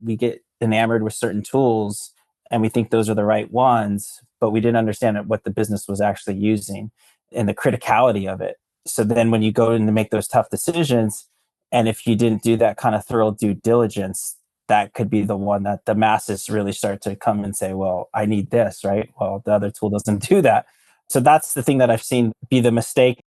we get enamored with certain tools and we think those are the right ones, but we didn't understand what the business was actually using and the criticality of it. So then when you go in to make those tough decisions, and if you didn't do that kind of thorough due diligence, that could be the one that the masses really start to come and say, well, I need this, right? Well, the other tool doesn't do that. So that's the thing that I've seen be the mistake.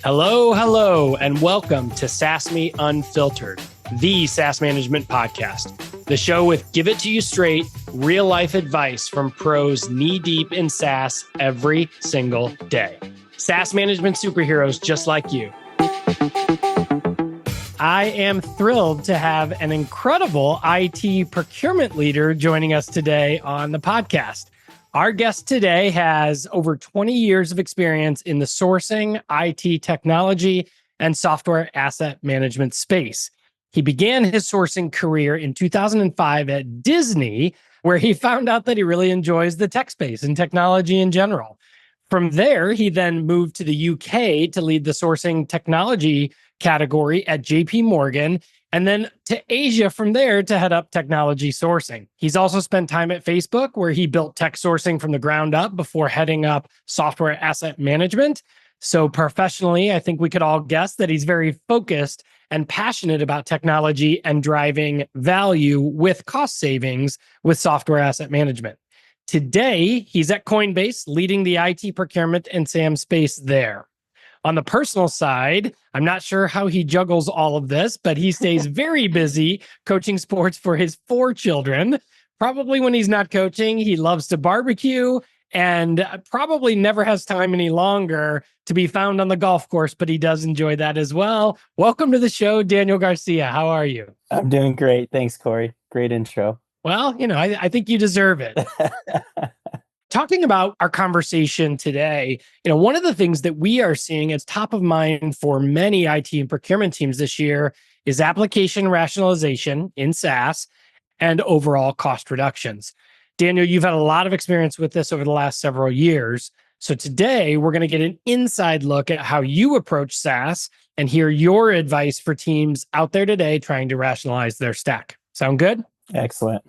Hello, and welcome to SaaS Me Unfiltered, the SaaS management podcast, the show with give it to you straight, real life advice from pros knee deep in SaaS every single day. SaaS management superheroes just like you. I am thrilled to have an incredible IT procurement leader joining us today on the podcast. Our guest today has over 20 years of experience in the sourcing, IT technology, and software asset management space. He began his sourcing career in 2005 at Disney, where he found out that he really enjoys the tech space and technology in general. From there, he then moved to the UK to lead the sourcing technology category at JP Morgan, and then to Asia from there to head up technology sourcing. He's also spent time at Facebook, where he built tech sourcing from the ground up before heading up software asset management. So professionally, I think we could all guess that he's very focused and passionate about technology and driving value with cost savings with software asset management. Today, he's at Coinbase, leading the IT procurement and SAM space there. On the personal side, I'm not sure how he juggles all of this, but he stays very busy coaching sports for his 4 children. Probably when he's not coaching, he loves to barbecue and probably never has time any longer to be found on the golf course, but he does enjoy that as well. Welcome to the show, Daniel Garcia. How are you? I'm doing great. Thanks, Corey. Great intro. Well, I think you deserve it. Talking about our conversation today, one of the things that we are seeing as top of mind for many IT and procurement teams this year is application rationalization in SaaS and overall cost reductions. Daniel, you've had a lot of experience with this over the last several years. So today we're going to get an inside look at how you approach SaaS and hear your advice for teams out there today trying to rationalize their stack. Sound good? Excellent.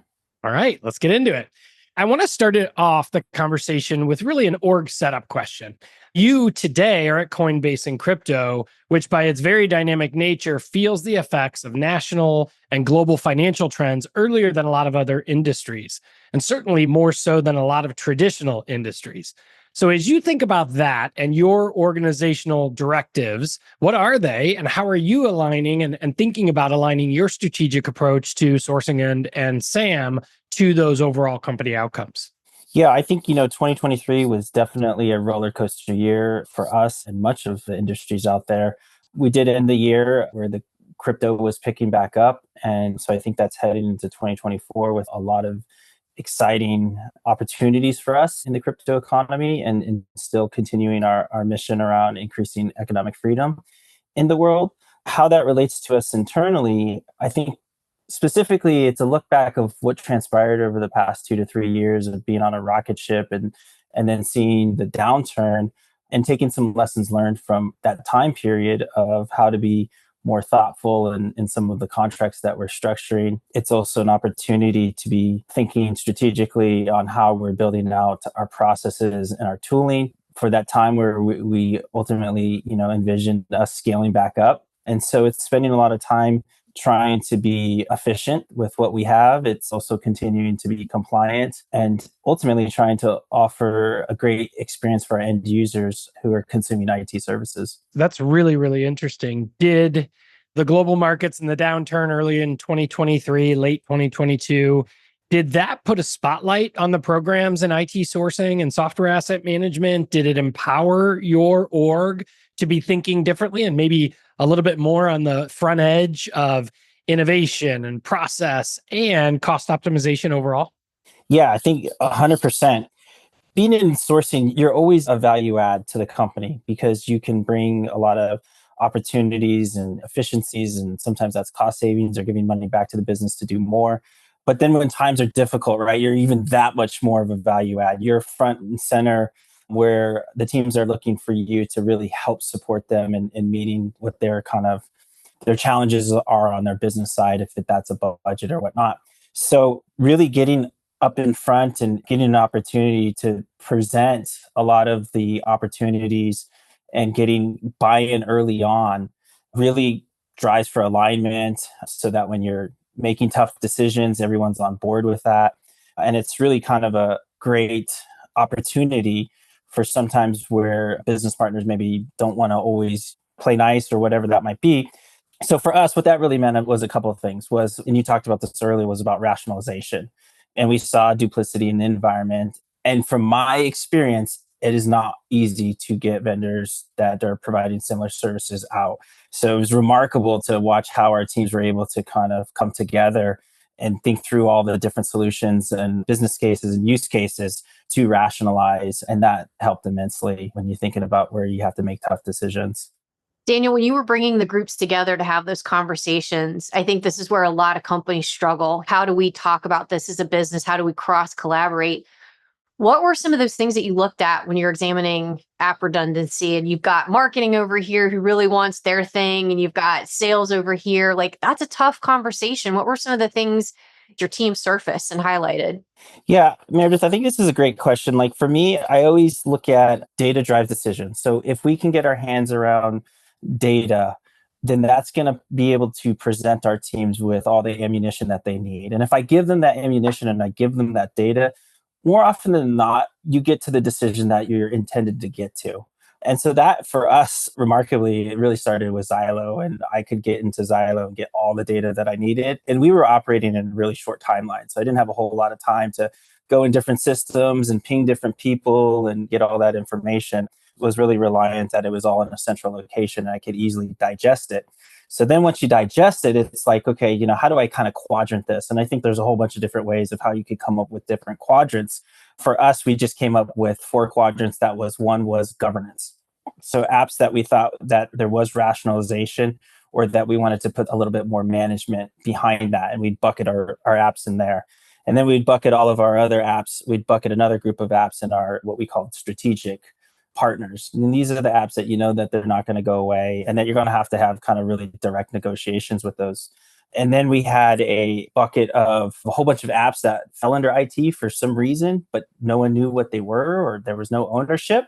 All right, let's get into it. I want to start it off the conversation with really an org setup question. You today are at Coinbase in crypto, which by its very dynamic nature feels the effects of national and global financial trends earlier than a lot of other industries, and certainly more so than a lot of traditional industries. So as you think about that and your organizational directives, what are they and how are you aligning and thinking about aligning your strategic approach to sourcing and SAM to those overall company outcomes? Yeah, I think, 2023 was definitely a roller coaster year for us and much of the industries out there. We did end the year where the crypto was picking back up. And so I think that's heading into 2024 with a lot of exciting opportunities for us in the crypto economy and still continuing our mission around increasing economic freedom in the world. How that relates to us internally, I think specifically it's a look back of what transpired over the past 2 to 3 years of being on a rocket ship and then seeing the downturn and taking some lessons learned from that time period of how to be more thoughtful in some of the contracts that we're structuring. It's also an opportunity to be thinking strategically on how we're building out our processes and our tooling for that time where we ultimately, envisioned us scaling back up. And so it's spending a lot of time trying to be efficient with what we have. It's also continuing to be compliant and ultimately trying to offer a great experience for our end users who are consuming IT services. That's really, really interesting. Did the global markets and the downturn early in 2023, late 2022, did that put a spotlight on the programs in IT sourcing and software asset management? Did it empower your org to be thinking differently and maybe a little bit more on the front edge of innovation and process and cost optimization overall? Yeah, I think 100%. Being in sourcing, you're always a value add to the company because you can bring a lot of opportunities and efficiencies, and sometimes that's cost savings or giving money back to the business to do more. But then when times are difficult, right, you're even that much more of a value add. You're front and center where the teams are looking for you to really help support them in meeting what their kind of their challenges are on their business side, if that's a budget or whatnot. So really getting up in front and getting an opportunity to present a lot of the opportunities and getting buy-in early on really drives for alignment so that when you're making tough decisions, everyone's on board with that. And it's really kind of a great opportunity for sometimes where business partners maybe don't want to always play nice or whatever that might be. So for us, what that really meant was a couple of things was, and you talked about this earlier, was about rationalization. And we saw duplicity in the environment. And from my experience, it is not easy to get vendors that are providing similar services out. So it was remarkable to watch how our teams were able to kind of come together and think through all the different solutions and business cases and use cases to rationalize. And that helped immensely when you're thinking about where you have to make tough decisions. Daniel, when you were bringing the groups together to have those conversations, I think this is where a lot of companies struggle. How do we talk about this as a business? How do we cross collaborate? What were some of those things that you looked at when you're examining app redundancy and you've got marketing over here who really wants their thing and you've got sales over here? Like, that's a tough conversation. What were some of the things your team surfaced and highlighted? Yeah, Meredith, I think this is a great question. Like for me, I always look at data drives decisions. So if we can get our hands around data, then that's going to be able to present our teams with all the ammunition that they need. And if I give them that ammunition and I give them that data, more often than not, you get to the decision that you're intended to get to. And so that for us, remarkably, it really started with Zylo, and I could get into Zylo and get all the data that I needed. And we were operating in a really short timeline. So I didn't have a whole lot of time to go in different systems and ping different people and get all that information. Was really reliant that it was all in a central location and I could easily digest it. So then once you digest it, it's like, okay, how do I kind of quadrant this? And I think there's a whole bunch of different ways of how you could come up with different quadrants. For us, we just came up with 4 quadrants. One was governance. So apps that we thought that there was rationalization or that we wanted to put a little bit more management behind that. And we'd bucket our apps in there. And then we'd bucket all of our other apps. We'd bucket another group of apps in our, what we call strategic partners. And these are the apps that that they're not going to go away and that you're going to have kind of really direct negotiations with those. And then we had a bucket of a whole bunch of apps that fell under IT for some reason, but no one knew what they were or there was no ownership.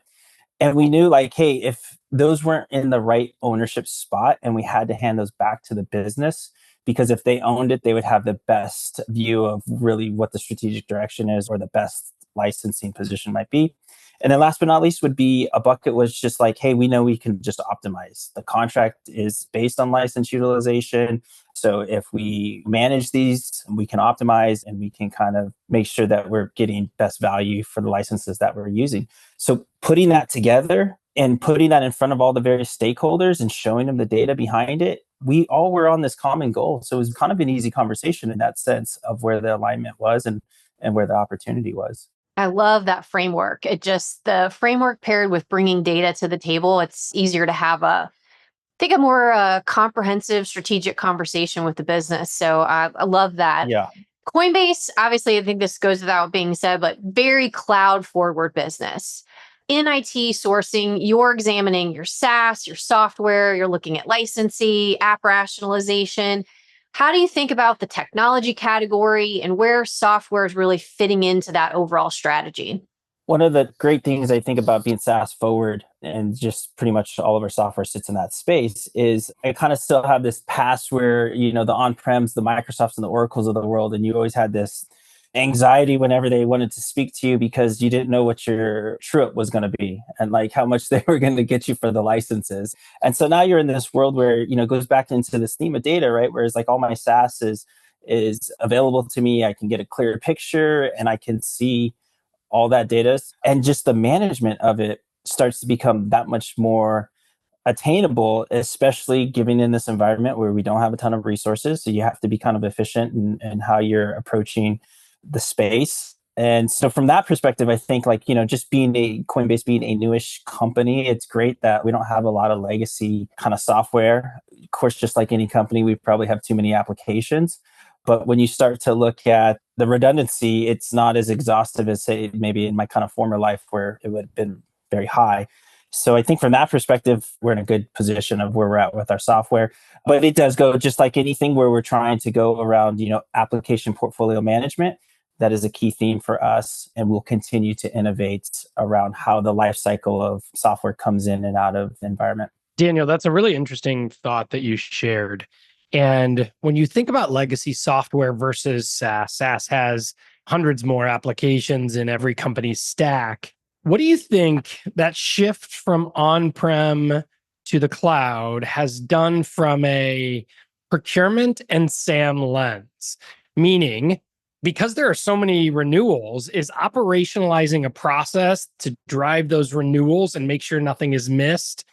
And we knew like, hey, if those weren't in the right ownership spot and we had to hand those back to the business, because if they owned it, they would have the best view of really what the strategic direction is or the best licensing position might be. And then last but not least would be a bucket was just like, hey, we know we can just optimize. The contract is based on license utilization. So if we manage these, we can optimize and we can kind of make sure that we're getting best value for the licenses that we're using. So putting that together and putting that in front of all the various stakeholders and showing them the data behind it, we all were on this common goal. So it was kind of an easy conversation in that sense of where the alignment was and where the opportunity was. I love that framework. The framework paired with bringing data to the table, it's easier to have a more comprehensive strategic conversation with the business. So I love that. Yeah. Coinbase, obviously, I think this goes without being said, but very cloud forward business. In IT sourcing, you're examining your SaaS, your software, you're looking at licensing, app rationalization. How do you think about the technology category and where software is really fitting into that overall strategy? One of the great things I think about being SaaS forward and just pretty much all of our software sits in that space is I kind of still have this past where, the on-prems, the Microsofts and the Oracles of the world, and you always had this anxiety whenever they wanted to speak to you because you didn't know what your true-up was going to be and like how much they were going to get you for the licenses. And so now you're in this world where, it goes back into this theme of data, right? Whereas like all my SaaS is available to me. I can get a clear picture and I can see all that data, and just the management of it starts to become that much more attainable, especially given in this environment where we don't have a ton of resources. So you have to be kind of efficient in how you're approaching the space. And so from that perspective, I think like, just Coinbase being a newish company, it's great that we don't have a lot of legacy kind of software. Of course, just like any company, we probably have too many applications. But when you start to look at the redundancy, it's not as exhaustive as say maybe in my kind of former life where it would have been very high. So I think from that perspective, we're in a good position of where we're at with our software. But it does go just like anything where we're trying to go around, application portfolio management. That is a key theme for us, and we'll continue to innovate around how the life cycle of software comes in and out of the environment. Daniel, that's a really interesting thought that you shared. And when you think about legacy software versus SaaS, SaaS has hundreds more applications in every company's stack. What do you think that shift from on-prem to the cloud has done from a procurement and SAM lens? Meaning, because there are so many renewals, is operationalizing a process to drive those renewals and make sure nothing is missed?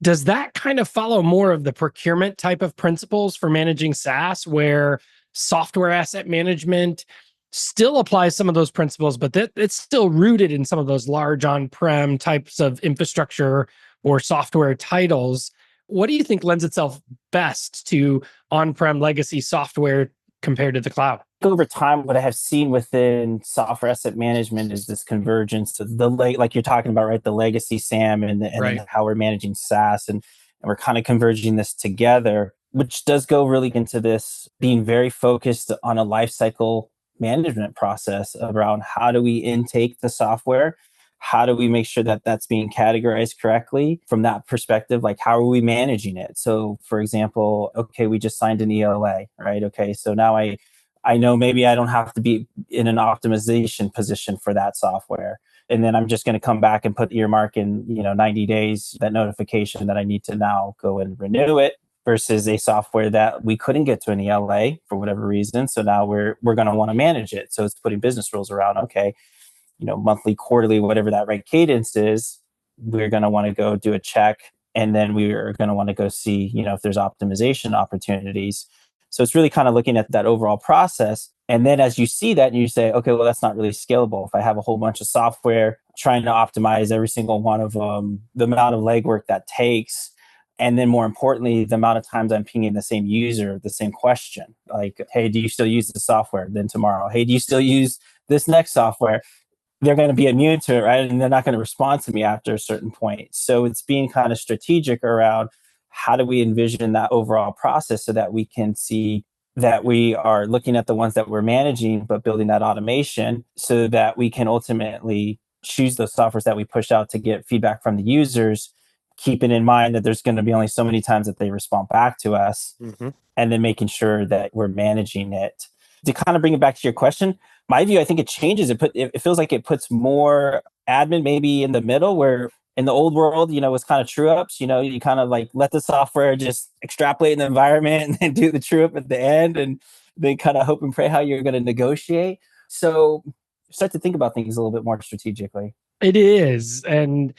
Does that kind of follow more of the procurement type of principles for managing SaaS, where software asset management still applies some of those principles, but it's still rooted in some of those large on-prem types of infrastructure or software titles? What do you think lends itself best to on-prem legacy software compared to the cloud? Over time, what I have seen within software asset management is this convergence to like you're talking about, right? The legacy SAM and Right. then how we're managing SaaS, and we're kind of converging this together, which does go really into this being very focused on a lifecycle management process around how do we intake the software? How do we make sure that that's being categorized correctly from that perspective? Like, how are we managing it? So, for example, okay, we just signed an ELA, right? Okay, so now I know maybe I don't have to be in an optimization position for that software. And then I'm just going to come back and put earmark in, 90 days, that notification that I need to now go and renew it, versus a software that we couldn't get to an ELA for whatever reason. So now we're going to want to manage it. So it's putting business rules around, okay, monthly, quarterly, whatever that right cadence is, we're going to want to go do a check. And then we are going to want to go see, if there's optimization opportunities. So it's really kind of looking at that overall process. And then as you see that, you say, okay, well, that's not really scalable. If I have a whole bunch of software trying to optimize every single one of them, the amount of legwork that takes, and then more importantly, the amount of times I'm pinging the same user, the same question, like, hey, do you still use the software? Then tomorrow, hey, do you still use this next software? They're going to be immune to it, right? And they're not going to respond to me after a certain point. So it's being kind of strategic around how do we envision that overall process so that we can see that we are looking at the ones that we're managing, but building that automation so that we can ultimately choose those softwares that we push out to get feedback from the users, keeping in mind that there's going to be only so many times that they respond back to us, and then making sure that we're managing it. To kind of bring it back to your question, my view, I think it changes. It feels like it puts more admin maybe in the middle, where in the old world, it's kind of true ups. You kind of like let the software just extrapolate in the environment and then do the true up at the end, and then kind of hope and pray how you're going to negotiate. So start to think about things a little bit more strategically. It is. And,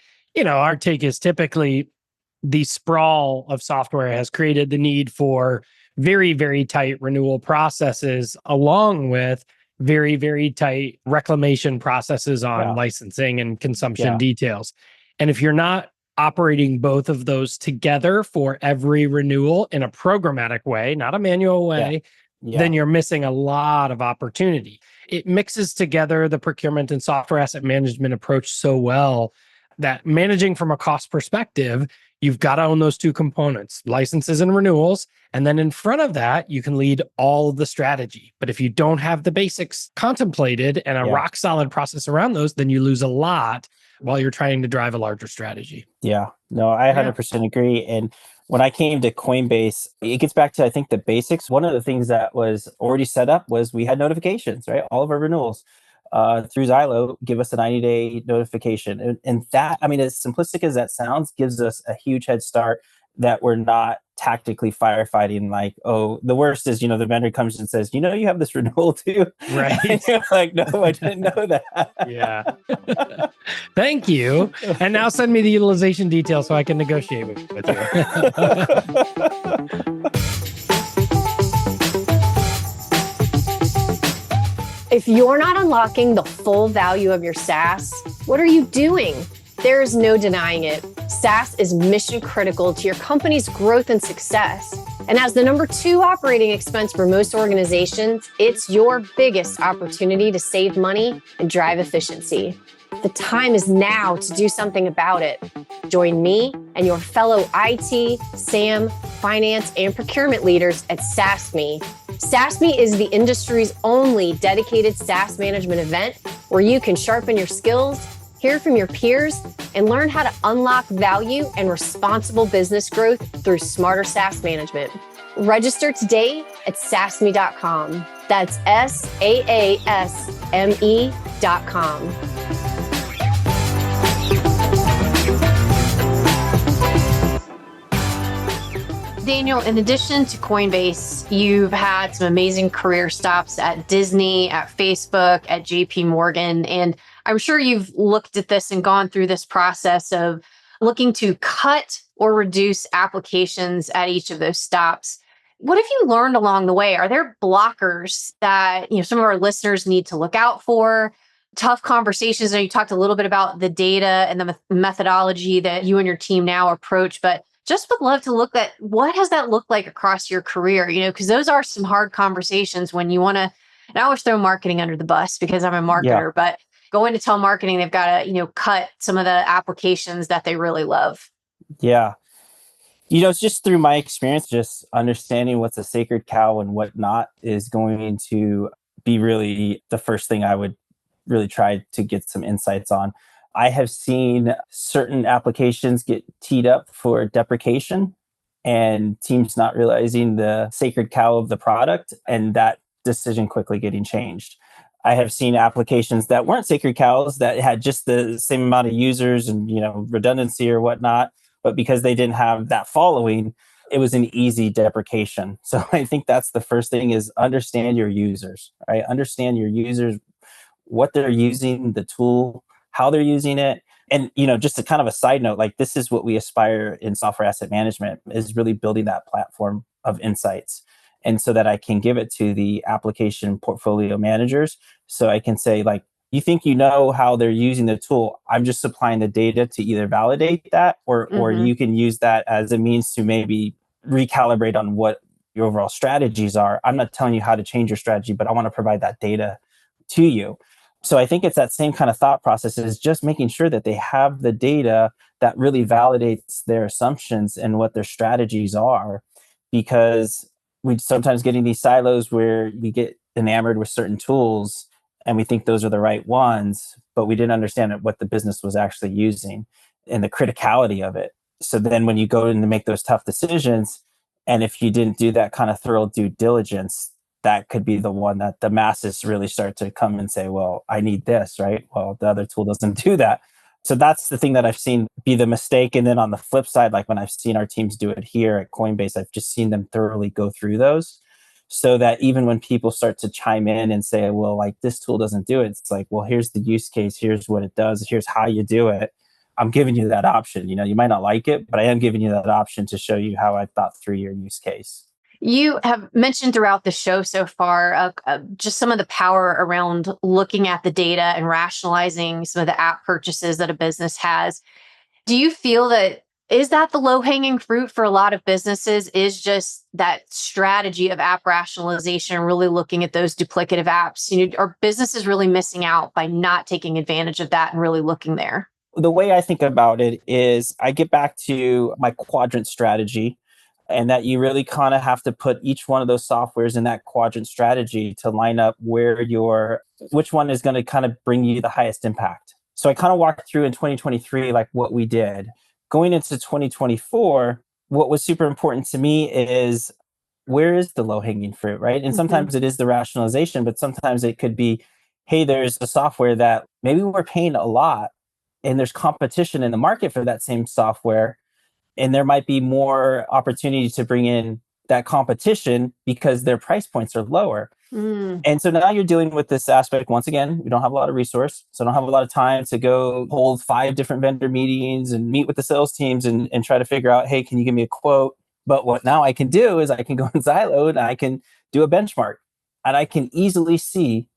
our take is typically the sprawl of software has created the need for very, very tight renewal processes, along with very, very tight reclamation processes on licensing and consumption details. And if you're not operating both of those together for every renewal in a programmatic way, not a manual way, then you're missing a lot of opportunity. It mixes together the procurement and software asset management approach so well that managing from a cost perspective, you've got to own those two components, licenses and renewals. And then in front of that, you can lead all of the strategy. But if you don't have the basics contemplated and a rock solid process around those, then you lose a lot while you're trying to drive a larger strategy. Yeah, no, I 100% agree. And when I came to Coinbase, it gets back to, I think, the basics. One of the things that was already set up was we had notifications, right? All of our renewals through Zylo give us a 90-day notification. And that, I mean, as simplistic as that sounds, gives us a huge head start that we're not tactically firefighting. Like, oh, the worst is, the vendor comes and says, you have this renewal too. Right. And you're like, no, I didn't know that. Yeah. Thank you. And now send me the utilization details so I can negotiate with you. If you're not unlocking the full value of your SaaS, what are you doing? There is no denying it. SaaS is mission critical to your company's growth and success. And as the number 2 operating expense for most organizations, it's your biggest opportunity to save money and drive efficiency. The time is now to do something about it. Join me and your fellow IT, SAM, finance, and procurement leaders at SaaSme. SaaSme is the industry's only dedicated SaaS management event where you can sharpen your skills, hear from your peers, and learn how to unlock value and responsible business growth through smarter SaaS management. Register today at SaaSme.com. That's SaaSme.com. Daniel, in addition to Coinbase, you've had some amazing career stops at Disney, at Facebook, at JP Morgan. And I'm sure you've looked at this and gone through this process of looking to cut or reduce applications at each of those stops. What have you learned along the way? Are there blockers that some of our listeners need to look out for? Tough conversations. I know you talked a little bit about the data and the methodology that you and your team now approach, but just would love to look at what has that looked like across your career, because those are some hard conversations when you want to, and I always throw marketing under the bus because I'm a marketer, but going to tell marketing, they've got to, cut some of the applications that they really love. Yeah. It's just through my experience, just understanding what's a sacred cow and what not is going to be really the first thing I would really try to get some insights on. I have seen certain applications get teed up for deprecation and teams not realizing the sacred cow of the product and that decision quickly getting changed. I have seen applications that weren't sacred cows that had just the same amount of users and, redundancy or whatnot, but because they didn't have that following, it was an easy deprecation. So I think that's the first thing is understand your users, right? Understand your users, what they're using, the tool, how they're using it. And, just a kind of a side note, like this is what we aspire in software asset management is really building that platform of insights. And so that I can give it to the application portfolio managers. So I can say like, you think you know how they're using the tool. I'm just supplying the data to either validate that or you can use that as a means to maybe recalibrate on what your overall strategies are. I'm not telling you how to change your strategy, but I want to provide that data to you. So I think it's that same kind of thought process is just making sure that they have the data that really validates their assumptions and what their strategies are, because we sometimes get in these silos where we get enamored with certain tools and we think those are the right ones, but we didn't understand what the business was actually using and the criticality of it. So then when you go in to make those tough decisions, and if you didn't do that kind of thorough due diligence, that could be the one that the masses really start to come and say, well, I need this, right? Well, the other tool doesn't do that. So that's the thing that I've seen be the mistake. And then on the flip side, like when I've seen our teams do it here at Coinbase, I've just seen them thoroughly go through those so that even when people start to chime in and say, well, like this tool doesn't do it, it's like, well, here's the use case. Here's what it does. Here's how you do it. I'm giving you that option. You might not like it, but I am giving you that option to show you how I thought through your use case. You have mentioned throughout the show so far just some of the power around looking at the data and rationalizing some of the app purchases that a business has. Do you feel that is that the low-hanging fruit for a lot of businesses is just that strategy of app rationalization, really looking at those duplicative apps? Are businesses really missing out by not taking advantage of that and really looking there? The way I think about it is I get back to my quadrant strategy, and that you really kind of have to put each one of those softwares in that quadrant strategy to line up which one is going to kind of bring you the highest impact. So I kind of walked through in 2023, like what we did. Going into 2024, what was super important to me is where is the low hanging fruit, right? And sometimes it is the rationalization, but sometimes it could be, hey, there's a software that maybe we're paying a lot and there's competition in the market for that same software. And there might be more opportunity to bring in that competition because their price points are lower. And so now you're dealing with this aspect. Once again, we don't have a lot of resource. So I don't have a lot of time to go hold 5 different vendor meetings and meet with the sales teams and try to figure out, hey, can you give me a quote? But what now I can do is I can go in Zylo and I can do a benchmark. And I can easily see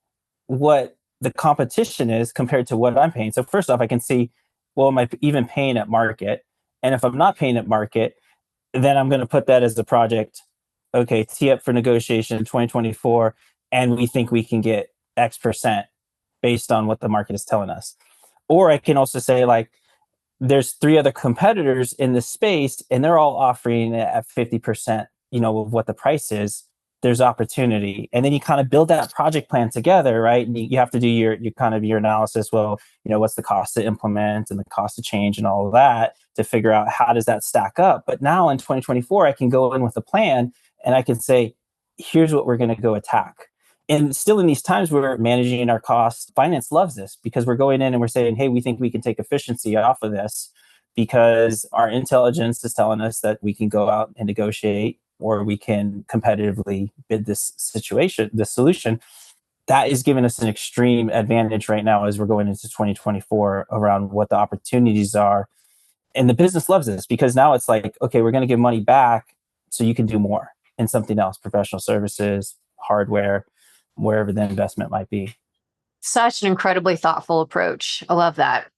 what the competition is compared to what I'm paying. So first off, I can see, well, am I even paying at market? And if I'm not paying at market, then I'm going to put that as the project. Okay, tee up for negotiation in 2024. And we think we can get X% based on what the market is telling us. Or I can also say like, there's three other competitors in the space and they're all offering it at 50%, of what the price is. There's opportunity. And then you kind of build that project plan together, right? And you have to do your kind of your analysis. Well, what's the cost to implement and the cost to change and all of that to figure out how does that stack up. But now in 2024, I can go in with a plan and I can say, here's what we're going to go attack. And still in these times we're managing our costs, finance loves this because we're going in and we're saying, hey, we think we can take efficiency off of this because our intelligence is telling us that we can go out and negotiate or we can competitively bid this solution. That is giving us an extreme advantage right now as we're going into 2024 around what the opportunities are. And the business loves this because now it's like, okay, we're going to give money back so you can do more in something else, professional services, hardware, wherever the investment might be. Such an incredibly thoughtful approach. I love that.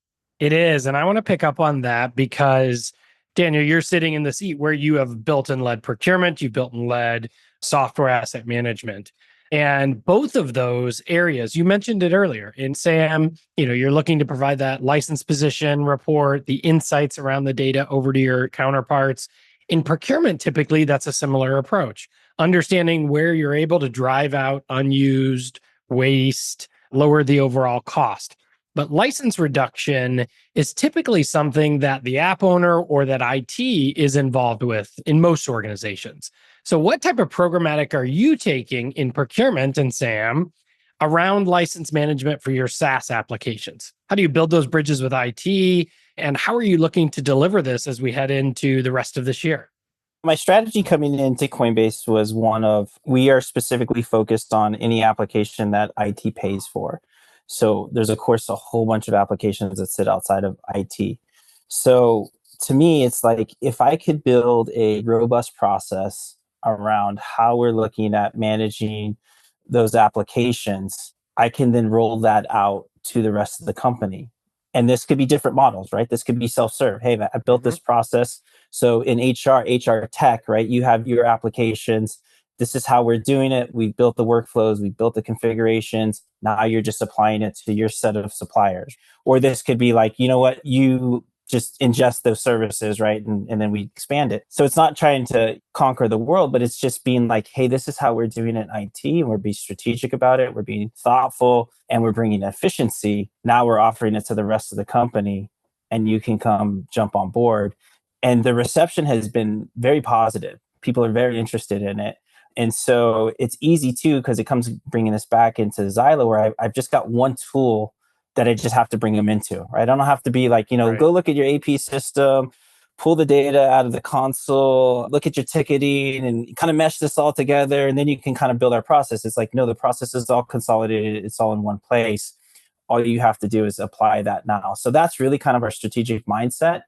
It is. And I want to pick up on that because, Daniel, you're sitting in the seat where you have built and led procurement, you've built and led software asset management. And both of those areas, you mentioned it earlier. In SAM, you're looking to provide that license position report, the insights around the data over to your counterparts. In procurement, typically, that's a similar approach. Understanding where you're able to drive out unused waste, lower the overall cost. But license reduction is typically something that the app owner or that IT is involved with in most organizations. So what type of programmatic are you taking in procurement and SAM around license management for your SaaS applications? How do you build those bridges with IT? And how are you looking to deliver this as we head into the rest of this year? My strategy coming into Coinbase was one of, we are specifically focused on any application that IT pays for. So there's, of course, a whole bunch of applications that sit outside of IT. So to me, it's like, if I could build a robust process around how we're looking at managing those applications, I can then roll that out to the rest of the company. And this could be different models, right? This could be self-serve. Hey, I built this process. So in HR tech, right? You have your applications. This is how we're doing it. We built the workflows. We built the configurations. Now you're just applying it to your set of suppliers. Or this could be like, you know what? You just ingest those services, right? And then we expand it. So it's not trying to conquer the world, but it's just being like, hey, this is how we're doing it in IT. And we're being strategic about it. We're being thoughtful and we're bringing efficiency. Now we're offering it to the rest of the company and you can come jump on board. And the reception has been very positive. People are very interested in it. And so it's easy too, because it comes bringing us back into Zylo where I've just got one tool that I just have to bring them into, right? I don't have to be like, Right. Go look at your AP system, pull the data out of the console, look at your ticketing and kind of mesh this all together. And then you can kind of build our process. It's like, no, the process is all consolidated. It's all in one place. All you have to do is apply that now. So that's really kind of our strategic mindset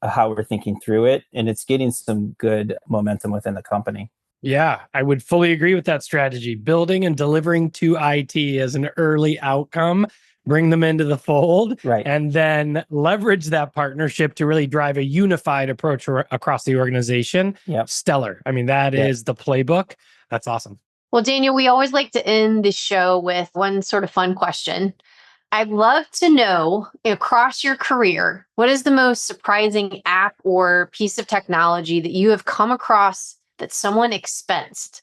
of how we're thinking through it. And it's getting some good momentum within the company. Yeah, I would fully agree with that strategy. Building and delivering to IT as an early outcome, bring them into the fold, Right. And then leverage that partnership to really drive a unified approach across the organization. Yep. Stellar. I mean, that is the playbook. That's awesome. Well, Daniel, we always like to end the show with one sort of fun question. I'd love to know, across your career, what is the most surprising app or piece of technology that you have come across that someone expensed?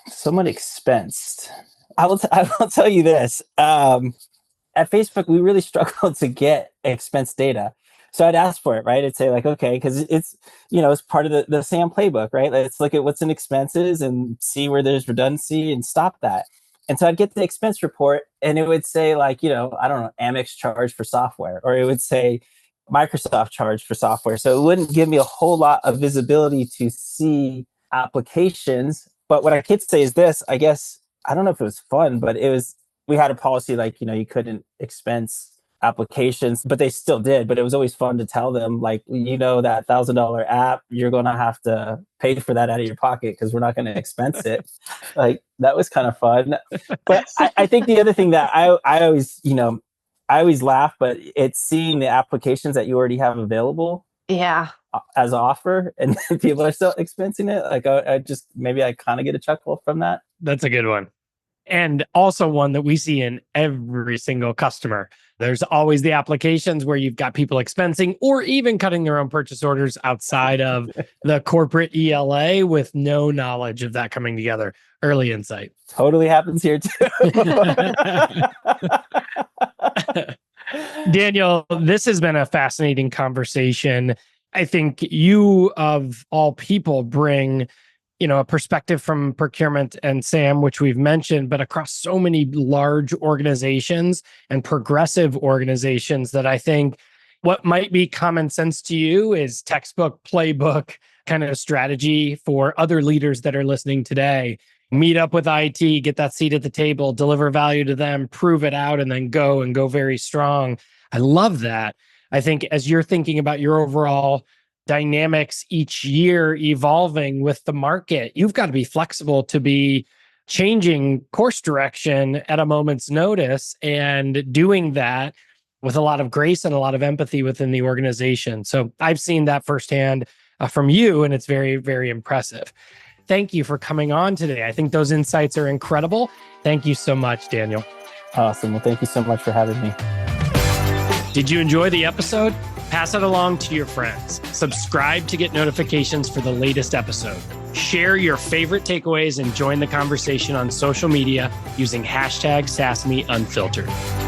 Someone expensed. I will tell you this. At Facebook, we really struggled to get expense data. So I'd ask for it, right? I'd say like, okay, because it's part of the SAM playbook, right? Let's look at what's in expenses and see where there's redundancy and stop that. And so I'd get the expense report and it would say like, I don't know, Amex charge for software, or it would say Microsoft charge for software. So it wouldn't give me a whole lot of visibility to see applications. But what I could say is this, I guess, I don't know if it was fun, but we had a policy like, you couldn't expense applications, but they still did. But it was always fun to tell them like, that $1,000 app, you're going to have to pay for that out of your pocket because we're not going to expense it. Like that was kind of fun. But I think the other thing that I always laugh, but it's seeing the applications that you already have available. Yeah. As offer, and people are still expensing it. Like I kind of get a chuckle from that. That's a good one. And also one that we see in every single customer. There's always the applications where you've got people expensing or even cutting their own purchase orders outside of the corporate ELA with no knowledge of that coming together. Early insight. Totally happens here too. Daniel, this has been a fascinating conversation. I think you, of all people, bring a perspective from procurement and Sam, which we've mentioned, but across so many large organizations and progressive organizations that I think what might be common sense to you is textbook, playbook kind of strategy for other leaders that are listening today. Meet up with IT, get that seat at the table, deliver value to them, prove it out, and then go very strong. I love that. I think as you're thinking about your overall dynamics each year evolving with the market, you've got to be flexible to be changing course direction at a moment's notice and doing that with a lot of grace and a lot of empathy within the organization. So I've seen that firsthand from you, and it's very, very impressive. Thank you for coming on today. I think those insights are incredible. Thank you so much, Daniel. Awesome. Well, thank you so much for having me. Did you enjoy the episode? Pass it along to your friends. Subscribe to get notifications for the latest episode. Share your favorite takeaways and join the conversation on social media using #SaaSMeUnfiltered.